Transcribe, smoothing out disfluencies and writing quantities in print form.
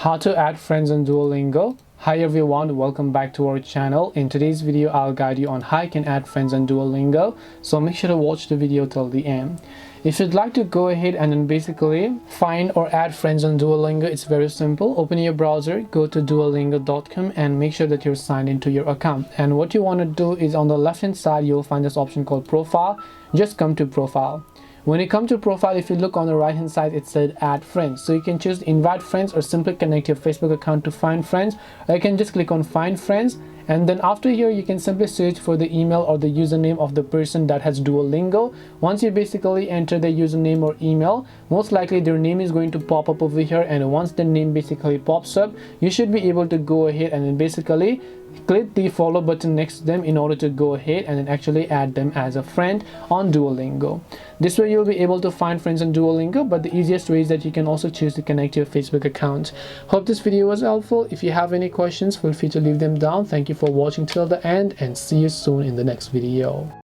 How to add friends on Duolingo. Hi everyone, welcome back to our channel. In today's video I'll guide you on how you can add friends on Duolingo, so make sure to watch the video till the end. If you'd like to go ahead and then basically find or add friends on Duolingo, it's very simple. Open your browser, go to duolingo.com and make sure that you're signed into your account. And what you want to do is on the left hand side you'll find this option called profile. Just come to profile. When you come to profile, if you look on the right hand side, it said add friends. So you can choose invite friends or simply connect your Facebook account to find friends, or you can just click on find friends, and then after here you can simply search for the email or the username of the person that has Duolingo. Once you basically enter the username or email, most likely their name is going to pop up over here, and once the name basically pops up, you should be able to go ahead and then basically click the follow button next to them in order to go ahead and then actually add them as a friend on Duolingo. This way you'll be able to find friends on Duolingo, but the easiest way is that you can also choose to connect your Facebook account. Hope this video was helpful. If you have any questions, feel free to leave them down. Thank you for watching till the end and see you soon in the next video.